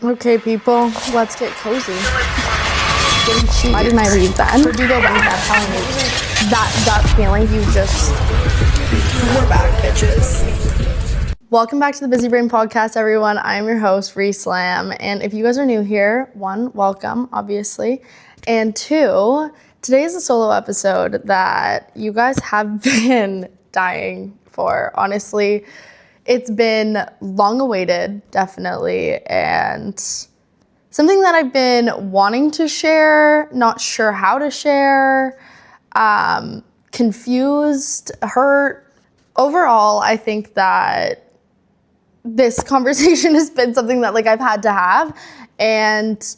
Okay, people, let's get cozy. Why didn't I leave then? Or do you go back? That's how I knew that feeling you just... We're back, bitches. Welcome back to the Busy Brain Podcast, everyone. I'm your host, Reese Lamb. And if you guys are new here, one, welcome, obviously. And two, today is a solo episode that you guys have been dying for. Honestly, it's been long awaited, definitely, and something that I've been wanting to share, not sure how to share, confused, hurt. Overall, I think that this conversation has been something that I've had to have, and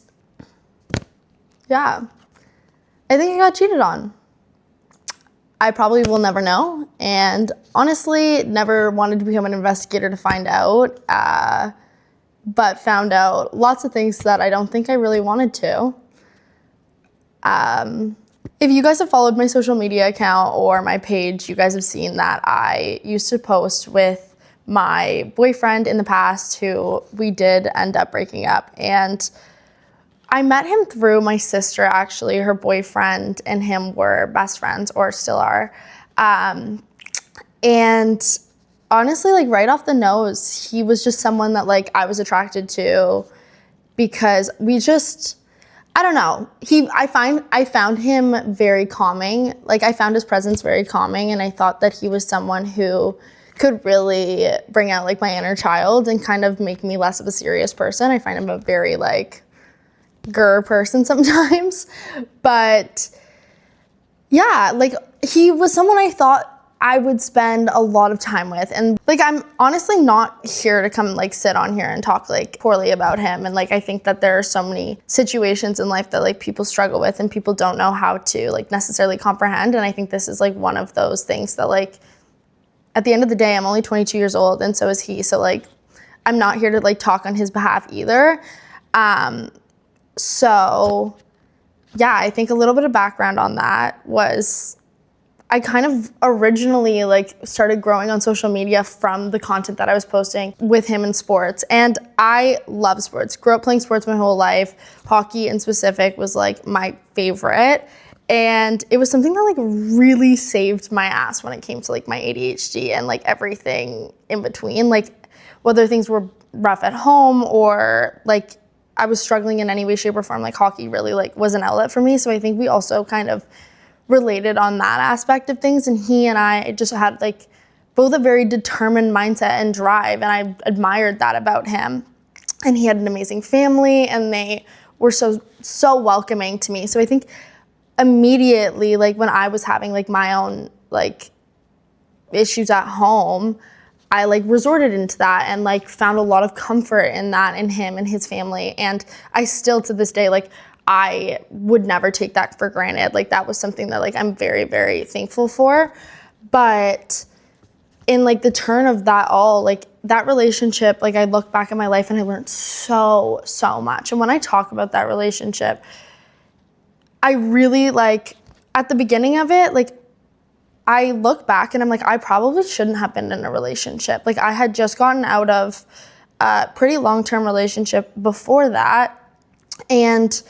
yeah, I think I got cheated on. I probably will never know, and honestly, never wanted to become an investigator to find out, but found out lots of things that I don't think I really wanted to. If you guys have followed my social media account or my page, you guys have seen that I used to post with my boyfriend in the past who we did end up breaking up, and I met him through my sister, actually. Her boyfriend and him were best friends, or still are. And honestly, right off the nose, he was just someone that I was attracted to because we just, I don't know. I found him very calming. I found his presence very calming, and I thought that he was someone who could really bring out my inner child and kind of make me less of a serious person. I find him a very grr person sometimes, but yeah, he was someone I thought I would spend a lot of time with, and I'm honestly not here to come sit on here and talk poorly about him, and I think that there are so many situations in life that people struggle with and people don't know how to necessarily comprehend, and I think this is one of those things that at the end of the day, I'm only 22 years old and so is he, so I'm not here to talk on his behalf either. So, yeah, I think a little bit of background on that was I kind of originally started growing on social media from the content that I was posting with him in sports. And I love sports. Grew up playing sports my whole life. Hockey in specific was my favorite. And it was something that really saved my ass when it came to my ADHD and everything in between. Whether things were rough at home or I was struggling in any way, shape, or form, hockey really was an outlet for me. So I think we also kind of related on that aspect of things. And he and I just had both a very determined mindset and drive, and I admired that about him. And he had an amazing family, and they were so welcoming to me. So I think immediately, when I was having my own issues at home, I resorted into that and found a lot of comfort in that, in him and his family. And I still to this day, I would never take that for granted. That was something that I'm very, very thankful for. But in the turn of that all, that relationship, I look back at my life and I learned so much. And when I talk about that relationship, I really at the beginning of it, I look back and I'm I probably shouldn't have been in a relationship. I had just gotten out of a pretty long-term relationship before that, and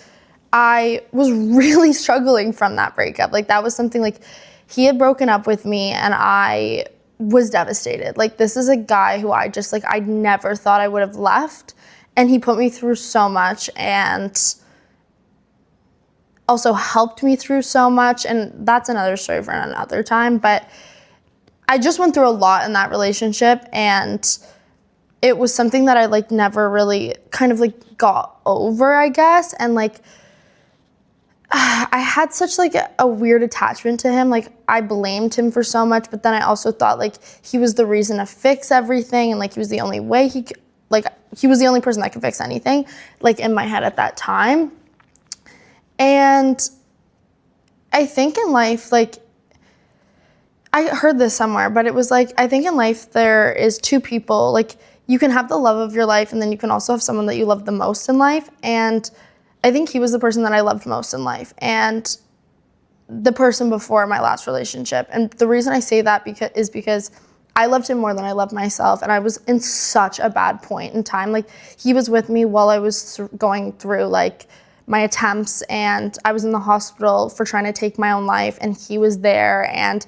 I was really struggling from that breakup. That was something he had broken up with me, and I was devastated. This is a guy who I just I never thought I would have left, and he put me through so much and also helped me through so much, and that's another story for another time. But I just went through a lot in that relationship, and it was something that I never really kind of got over, I guess. And I had such a weird attachment to him. I blamed him for so much, but then I also thought he was the reason to fix everything, and he was the only way he could, he was the only person that could fix anything in my head at that time. And I think in life, I heard this somewhere, but it was I think in life there is two people. You can have the love of your life, and then you can also have someone that you love the most in life. And I think he was the person that I loved most in life, and the person before my last relationship. And the reason I say that is because I loved him more than I loved myself, and I was in such a bad point in time. Like, he was with me while I was going through like my attempts, and I was in the hospital for trying to take my own life, and he was there, and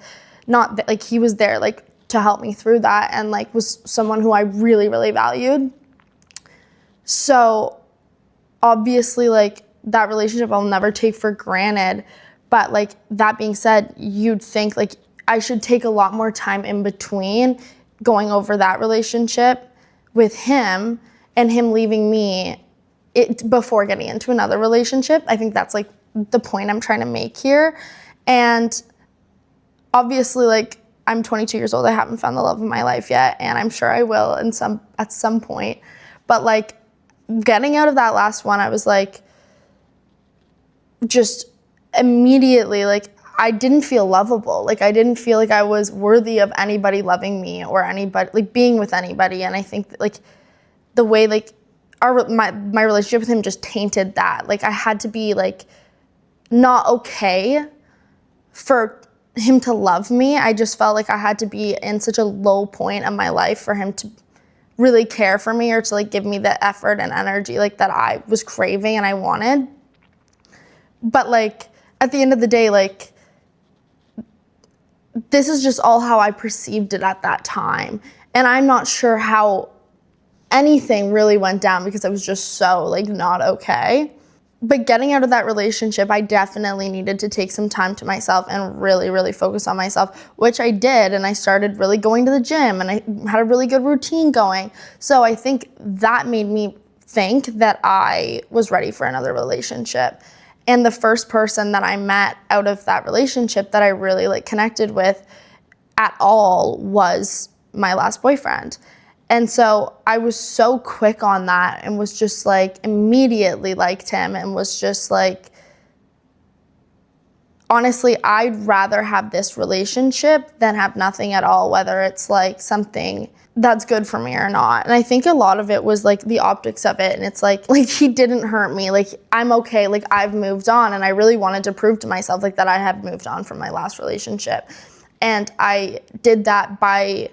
he was there like to help me through that, and like was someone who I really, really valued. So obviously, like, that relationship I'll never take for granted. But like, that being said, you'd think like I should take a lot more time in between going over that relationship with him and him leaving me before getting into another relationship. I think that's like the point I'm trying to make here. And obviously, like, I'm 22 years old. I haven't found the love of my life yet, and I'm sure I will at some point. But like, getting out of that last one, I was like, just immediately, like, I didn't feel lovable. Like, I didn't feel like I was worthy of anybody loving me or anybody, like, being with anybody. And I think that, like, the way, like, my relationship with him just tainted that. Like, I had to be, like, not okay for him to love me. I just felt like I had to be in such a low point of my life for him to really care for me or to, like, give me the effort and energy, like, that I was craving and I wanted. But, like, at the end of the day, like, this is just all how I perceived it at that time. And I'm not sure how anything really went down because I was just so, like, not okay. But getting out of that relationship, I definitely needed to take some time to myself and really, really focus on myself, which I did. And I started really going to the gym, and I had a really good routine going. So I think that made me think that I was ready for another relationship. And the first person that I met out of that relationship that I really, like, connected with at all was my last boyfriend. And so I was so quick on that and was just, like, immediately liked him and was just like, honestly, I'd rather have this relationship than have nothing at all, whether it's, like, something that's good for me or not. And I think a lot of it was, like, the optics of it. And it's like he didn't hurt me. Like, I'm okay. Like, I've moved on. And I really wanted to prove to myself, like, that I had moved on from my last relationship. And I did that by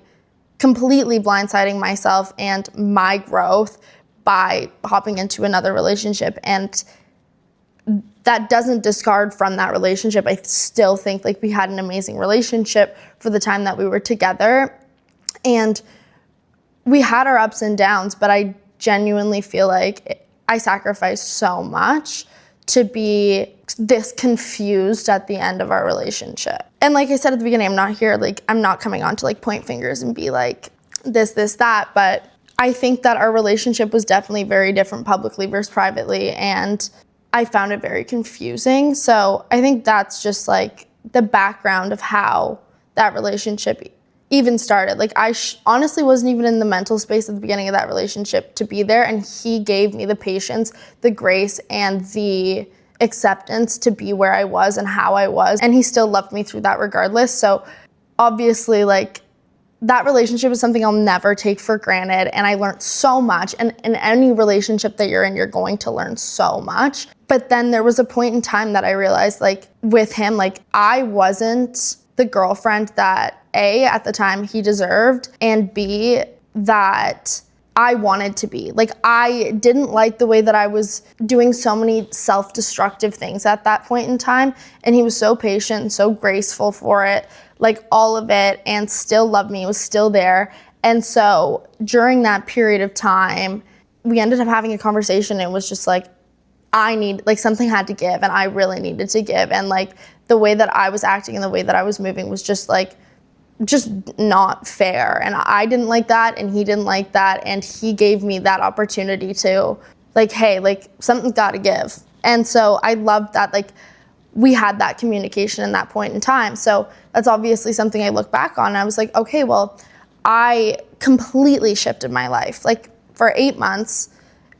completely blindsiding myself and my growth by hopping into another relationship. And that doesn't discard from that relationship. I still think, like, we had an amazing relationship for the time that we were together. And we had our ups and downs, but I genuinely feel like I sacrificed so much to be this confused at the end of our relationship. And like I said at the beginning, I'm not coming on to, like, point fingers and be like this, that, but I think that our relationship was definitely very different publicly versus privately, and I found it very confusing. So I think that's just, like, the background of how that relationship even started. Like, I honestly wasn't even in the mental space at the beginning of that relationship to be there, and he gave me the patience, the grace, and the acceptance to be where I was and how I was, and he still loved me through that regardless. So obviously, like, that relationship is something I'll never take for granted, and I learned so much. And in any relationship that you're in, you're going to learn so much. But then there was a point in time that I realized, like, with him, like, I wasn't the girlfriend that A, at the time he deserved, and B, that I wanted to be. Like, I didn't like the way that I was doing so many self-destructive things at that point in time, and he was so patient and so graceful for it, like, all of it, and still loved me, was still there. And so during that period of time, we ended up having a conversation, and it was just like, something had to give, and I really needed to give. And, like, the way that I was acting and the way that I was moving was just not fair. And I didn't like that, and he didn't like that. And he gave me that opportunity to, like, hey, like, something's got to give. And so I loved that, like, we had that communication in that point in time. So that's obviously something I look back on. And I was like, okay, well, I completely shifted my life, like, for 8 months.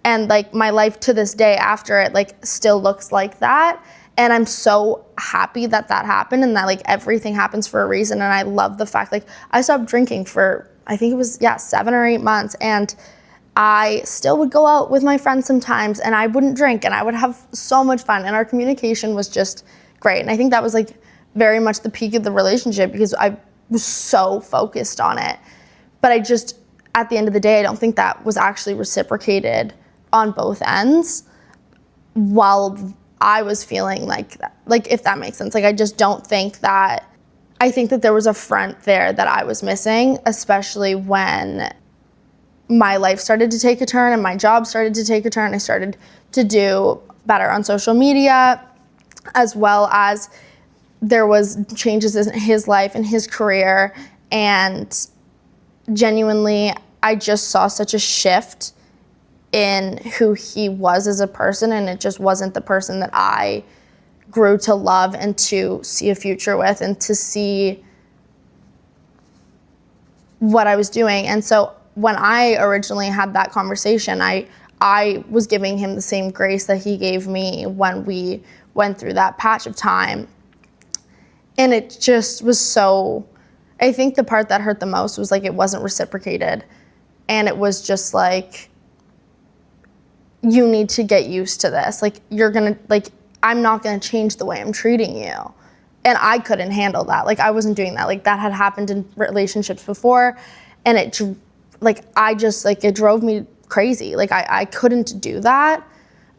And, like, my life to this day after it, like, still looks like that. And I'm so happy that that happened, and that, like, everything happens for a reason. And I love the fact, like, I stopped drinking for, I think it was, 7 or 8 months. And I still would go out with my friends sometimes, and I wouldn't drink, and I would have so much fun. And our communication was just great. And I think that was, like, very much the peak of the relationship, because I was so focused on it. But I just, at the end of the day, I don't think that was actually reciprocated on both ends while I was feeling like that. Like, if that makes sense. Like, I just don't think that, I think that there was a front there that I was missing, especially when my life started to take a turn and my job started to take a turn. I started to do better on social media, as well as there was changes in his life and his career, and genuinely I just saw such a shift in who he was as a person, and it just wasn't the person that I grew to love and to see a future with and to see what I was doing. And so when I originally had that conversation, I was giving him the same grace that he gave me when we went through that patch of time. And it just was so, I think the part that hurt the most was like it wasn't reciprocated. And it was just like, you need to get used to this. Like, you're gonna, like, I'm not gonna change the way I'm treating you. And I couldn't handle that. Like, I wasn't doing that. Like, that had happened in relationships before. And it, like, I just, like, it drove me crazy. Like, I couldn't do that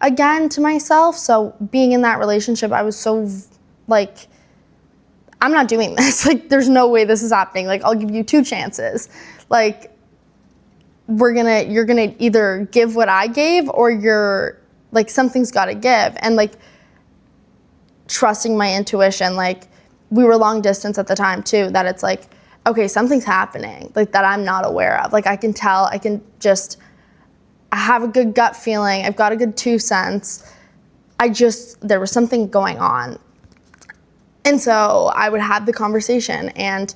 again to myself. So being in that relationship, I was so, like, I'm not doing this. Like, there's no way this is happening. Like, I'll give you 2 chances. Like, you're gonna either give what I gave, or you're, like, something's gotta give. And, like, trusting my intuition, like, we were long distance at the time too, that it's like, okay, something's happening, like, that I'm not aware of. Like, I can tell, I have a good gut feeling, I've got a good 2 cents. There was something going on. And so I would have the conversation, and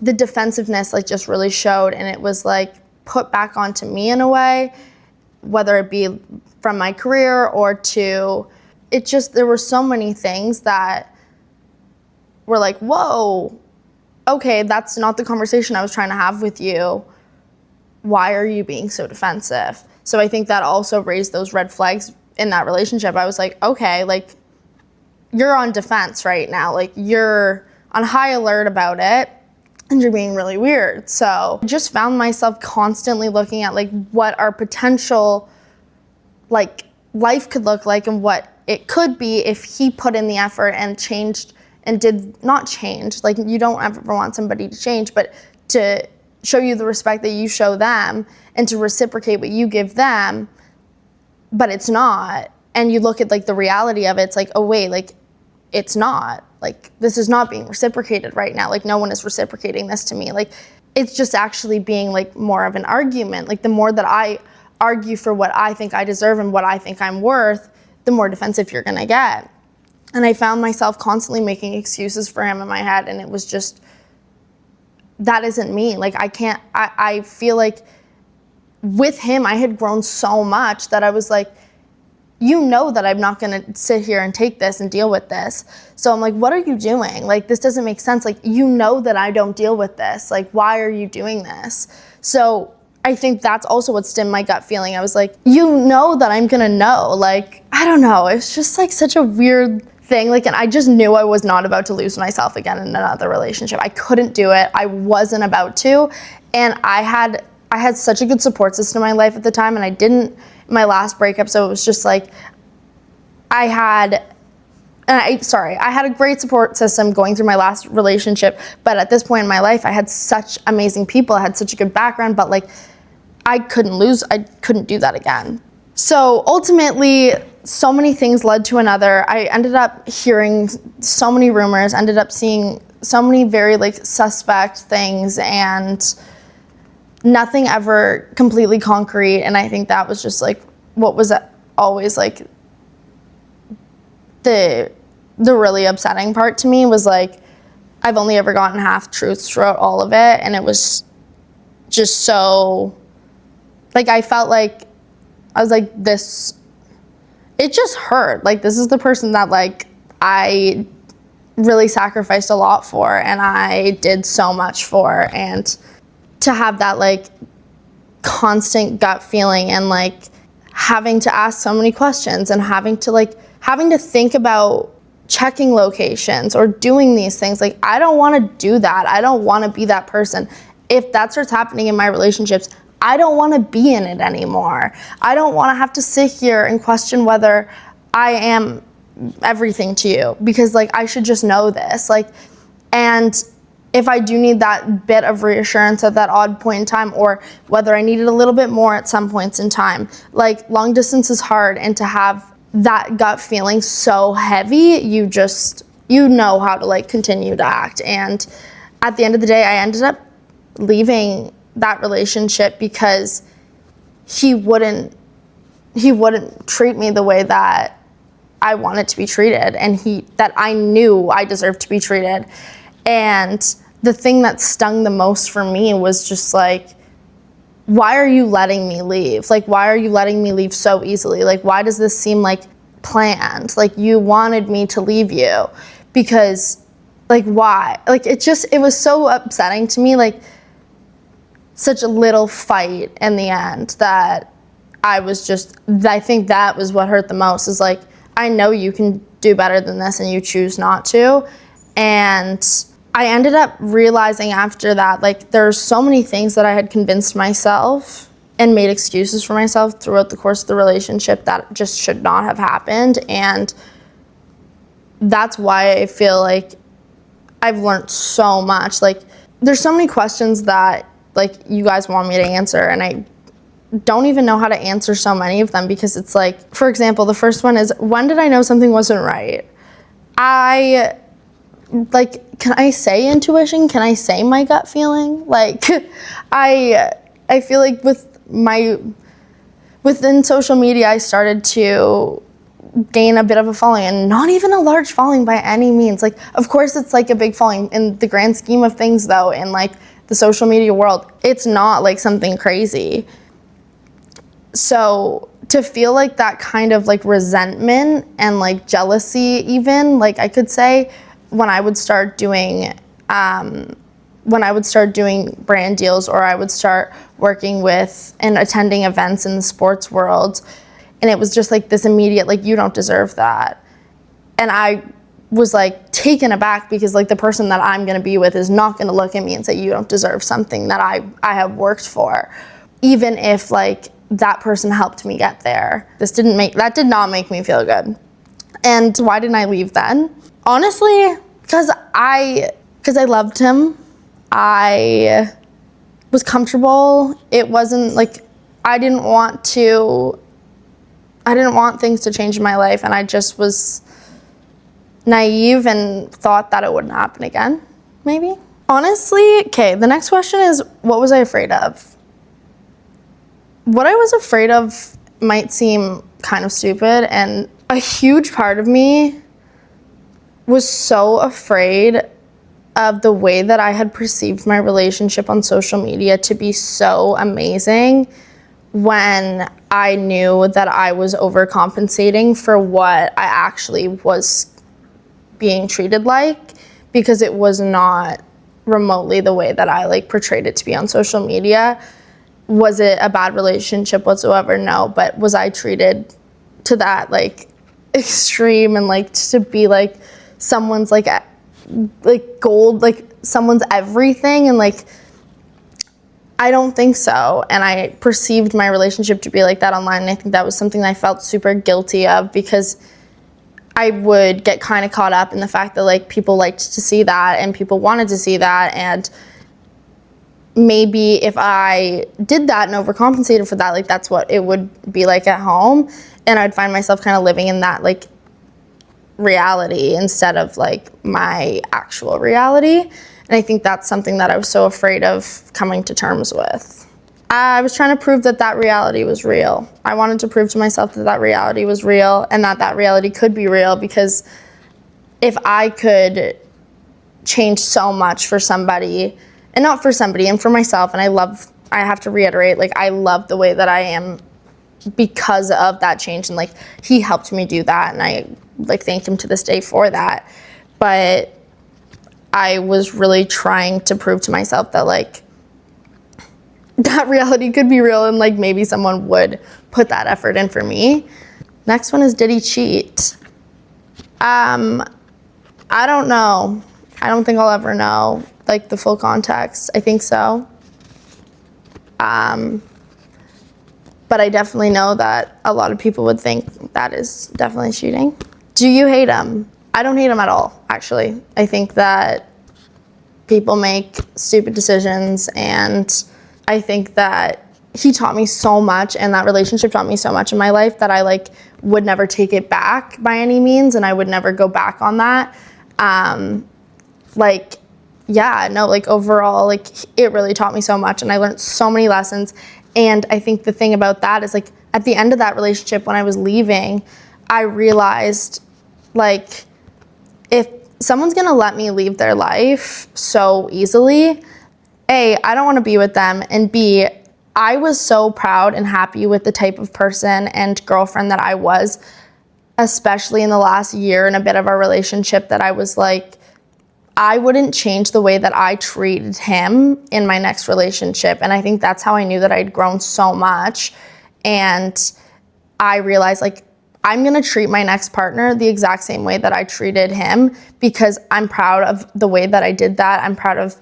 the defensiveness, like, just really showed, and it was, like, put back onto me in a way, whether it be from my career or there were so many things that were like, whoa, okay, that's not the conversation I was trying to have with you. Why are you being so defensive? So I think that also raised those red flags in that relationship. I was like, okay, like, you're on defense right now. Like, you're on high alert about it, and you're being really weird. So I just found myself constantly looking at, like, what our potential, like, life could look like and what it could be if he put in the effort and changed and did not change. Like, you don't ever want somebody to change, but to show you the respect that you show them and to reciprocate what you give them, but it's not. And you look at, like, the reality of it, it's like, oh wait, like, it's not. Like, this is not being reciprocated right now. Like, no one is reciprocating this to me. Like, it's just actually being, like, more of an argument. Like, the more that I argue for what I think I deserve and what I think I'm worth, the more defensive you're gonna get. And I found myself constantly making excuses for him in my head, and it was just, that isn't me. Like, I feel like with him, I had grown so much that I was like, you know that I'm not gonna sit here and take this and deal with this. So I'm like, what are you doing? Like, this doesn't make sense. Like, you know that I don't deal with this. Like, why are you doing this? So I think that's also what stemmed my gut feeling. I was like, you know that I'm gonna know. Like, I don't know. It's just, like, such a weird thing. Like, and I just knew I was not about to lose myself again in another relationship. I couldn't do it. I wasn't about to. And I had such a good support system in my life at the time, and I didn't my last breakup. So it was just like, I had a great support system going through my last relationship, but at this point in my life, I had such amazing people, I had such a good background, but, like, I couldn't do that again. So ultimately, so many things led to another. I ended up hearing so many rumors, ended up seeing so many very, like, suspect things, and nothing ever completely concrete. And I think that was just, like, what was always, like, the really upsetting part to me was, like, I've only ever gotten half truths throughout all of it, and it was just so, like, I felt like I was like, this, it just hurt. Like, this is the person that, like, I really sacrificed a lot for, and I did so much for, and to have that, like, constant gut feeling, and, like, having to ask so many questions, and having to think about checking locations or doing these things. Like, I don't want to do that. I don't want to be that person. If that starts happening in my relationships, I don't want to be in it anymore. I don't want to have to sit here and question whether I am everything to you, because like, I should just know this. Like, and if I do need that bit of reassurance at that odd point in time, or whether I needed a little bit more at some points in time, like, long distance is hard, and to have that gut feeling so heavy, you know how to like continue to act. And at the end of the day, I ended up leaving that relationship because he wouldn't treat me the way that I wanted to be treated, and that I knew I deserved to be treated. And the thing that stung the most for me was just like, why are you letting me leave? Like, why are you letting me leave so easily? Like, why does this seem like planned? Like, you wanted me to leave you, because like, why? Like, it was so upsetting to me, like, such a little fight in the end, that I think that was what hurt the most, is like, I know you can do better than this and you choose not to. And I ended up realizing after that, like, there's so many things that I had convinced myself and made excuses for myself throughout the course of the relationship that just should not have happened. And that's why I feel like I've learned so much. Like, there's so many questions that like you guys want me to answer, and I don't even know how to answer so many of them, because it's like, for example, the first one is, when did I know something wasn't right? Can I say intuition? Can I say my gut feeling? Like, I feel like within social media, I started to gain a bit of a following, and not even a large following by any means. Like, of course it's like a big following in the grand scheme of things, though, in like the social media world, it's not like something crazy. So to feel like that kind of like resentment and like jealousy, even, like, I could say, when I would start doing brand deals, or I would start working with and attending events in the sports world, and it was just like this immediate, like, you don't deserve that. And I was like taken aback, because like the person that I'm going to be with is not going to look at me and say, you don't deserve something that I have worked for, even if like that person helped me get there. That did not make me feel good. And why didn't I leave then? Honestly, because I loved him. I was comfortable. It wasn't like, I didn't want things to change in my life, and I just was naive and thought that it wouldn't happen again, maybe. Honestly, okay, the next question is, what was I afraid of? What I was afraid of might seem kind of stupid, and a huge part of me was so afraid of the way that I had perceived my relationship on social media to be so amazing, when I knew that I was overcompensating for what I actually was being treated like, because it was not remotely the way that I like portrayed it to be on social media. Was it a bad relationship whatsoever? No, but was I treated to that like extreme, and like to be like someone's like gold, like someone's everything? And like, I don't think so. And I perceived my relationship to be like that online, and I think that was something that I felt super guilty of, because I would get kind of caught up in the fact that like people liked to see that and people wanted to see that, and maybe if I did that and overcompensated for that, like that's what it would be like at home, and I'd find myself kind of living in that like reality instead of like my actual reality. And I think that's something that I was so afraid of coming to terms with. I was trying to prove that that reality was real. I wanted to prove to myself that that reality was real, and that that reality could be real, because if I could change so much for somebody, and not for somebody, and for myself, and I have to reiterate, like, I love the way that I am because of that change, and like he helped me do that, and I like thank him to this day for that. But I was really trying to prove to myself that like that reality could be real, and like maybe someone would put that effort in for me. Next one is, did he cheat? I don't know. I don't think I'll ever know, like, the full context. I think so. But I definitely know that a lot of people would think that is definitely cheating. Do you hate him? I don't hate him at all, actually. I think that people make stupid decisions, and I think that he taught me so much, and that relationship taught me so much in my life that I like would never take it back by any means, and I would never go back on that. Overall, like, it really taught me so much, and I learned so many lessons. And I think the thing about that is, like, at the end of that relationship, when I was leaving, I realized, like, if someone's gonna let me leave their life so easily, A, I don't want to be with them, and B, I was so proud and happy with the type of person and girlfriend that I was, especially in the last year and a bit of our relationship, that I was like, I wouldn't change the way that I treated him in my next relationship. And I think that's how I knew that I'd grown so much. And I realized, like, I'm gonna treat my next partner the exact same way that I treated him, because I'm proud of the way that I did that. I'm proud of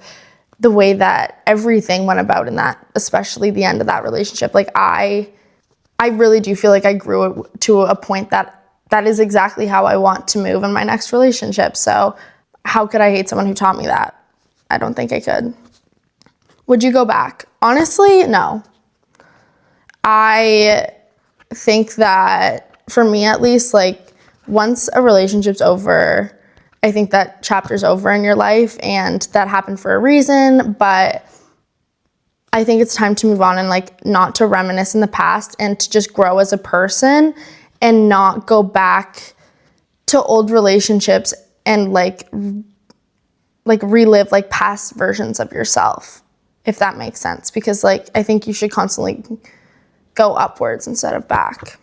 the way that everything went about in that, especially the end of that relationship. Like, I really do feel like I grew to a point that is exactly how I want to move in my next relationship. So how could I hate someone who taught me that? I don't think I could. Would you go back? Honestly, no. I think that, for me at least, like, once a relationship's over, I think that chapter's over in your life, and that happened for a reason, but I think it's time to move on and, like, not to reminisce in the past, and to just grow as a person and not go back to old relationships and like relive, like, past versions of yourself, if that makes sense. Because, like, I think you should constantly go upwards instead of back.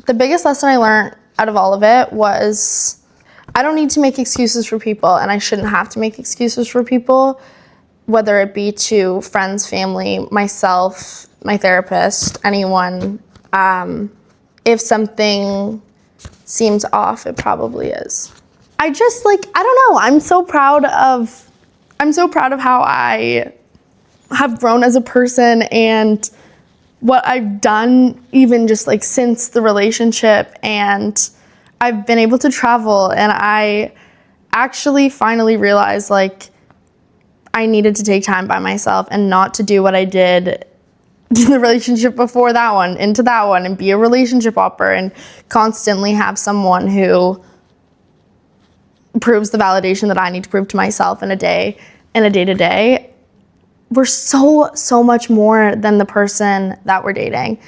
The biggest lesson I learned out of all of it was I don't need to make excuses for people, and I shouldn't have to make excuses for people, whether it be to friends, family, myself, my therapist, anyone. If something seems off, it probably is. I just, like, I don't know. I'm so proud of how I have grown as a person and what I've done, even just, like, since the relationship. And I've been able to travel, and I actually finally realized, like, I needed to take time by myself and not to do what I did in the relationship before that one, into that one, and be a relationship hopper and constantly have someone who proves the validation that I need to prove to myself in a day to day. We're so much more than the person that we're dating.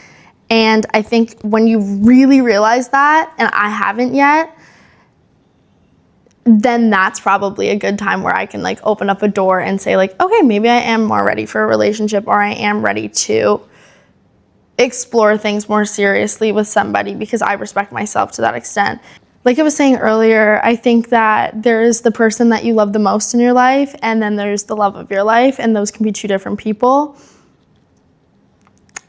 And I think when you really realize that, and I haven't yet, then that's probably a good time where I can, like, open up a door and say, like, okay, maybe I am more ready for a relationship, or I am ready to explore things more seriously with somebody, because I respect myself to that extent. Like I was saying earlier, I think that there's the person that you love the most in your life, and then there's the love of your life, and those can be two different people.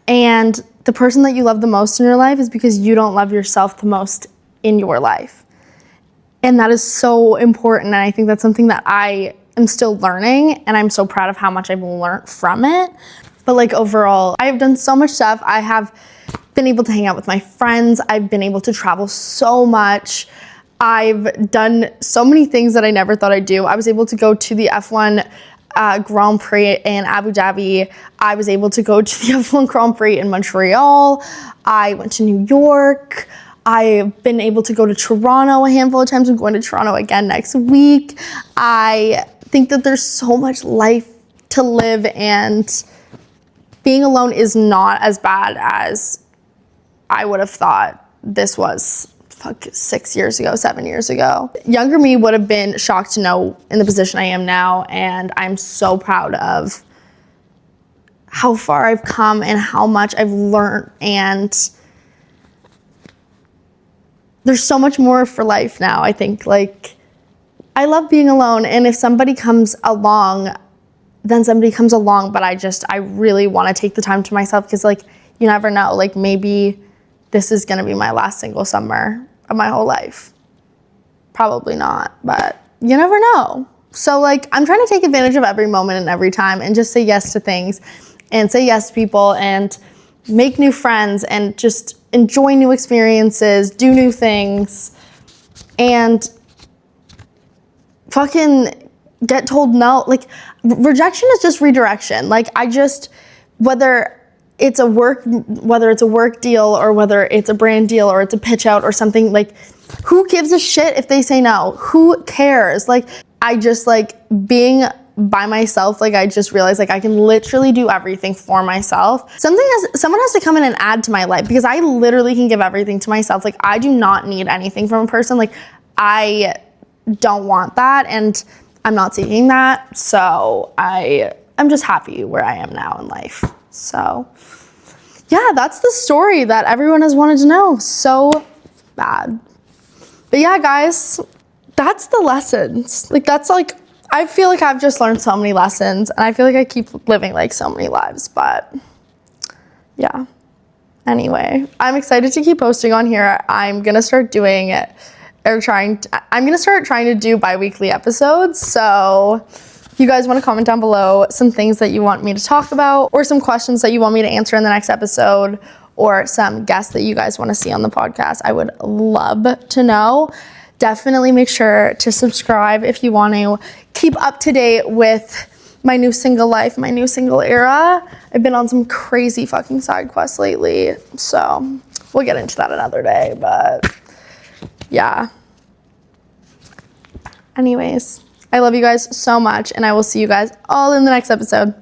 And the person that you love the most in your life is because you don't love yourself the most in your life. And that is so important, and I think that's something that I am still learning, and I'm so proud of how much I've learned from it. But, like, overall, I have done so much stuff. I have been able to hang out with my friends. I've been able to travel so much. I've done so many things that I never thought I'd do. I was able to go to the F1 Grand Prix in Abu Dhabi. I was able to go to the F1 Grand Prix in Montreal. I went to New York. I've been able to go to Toronto a handful of times. I'm going to Toronto again next week. I think that there's so much life to live, and being alone is not as bad as I would have thought this was 6 years ago, 7 years ago. Younger me would have been shocked to know in the position I am now, and I'm so proud of how far I've come and how much I've learned, and there's so much more for life now. I think, like, I love being alone, and if somebody comes along, then somebody comes along, but I really want to take the time to myself, because, like, you never know, like, maybe this is going to be my last single summer of my whole life. Probably not, but you never know. So like, I'm trying to take advantage of every moment and every time and just say yes to things and say yes to people and make new friends and just enjoy new experiences, do new things, and fucking get told no. Like, rejection is just redirection. Like, whether it's a work deal or whether it's a brand deal or it's a pitch out or something, like, who gives a shit if they say no? Who cares? Like, I just, like, being by myself, like, I just realized, like, I can literally do everything for myself. Someone has to come in and add to my life, because I literally can give everything to myself. Like, I do not need anything from a person. Like, I don't want that, and I'm not seeking that. So I'm just happy where I am now in life. So yeah, that's the story that everyone has wanted to know so bad. But yeah, guys, that's the lessons. Like, that's like, I feel like I've just learned so many lessons, and I feel like I keep living like so many lives, but yeah. Anyway, I'm excited to keep posting on here. I'm gonna start doing it, I'm gonna start trying to do bi-weekly episodes. So if you guys want to comment down below some things that you want me to talk about, or some questions that you want me to answer in the next episode, or some guests that you guys want to see on the podcast, I would love to know. Definitely make sure to subscribe if you want to keep up to date with my new single life, my new single era. I've been on some crazy fucking side quests lately, so we'll get into that another day, but yeah. Anyways, I love you guys so much, and I will see you guys all in the next episode.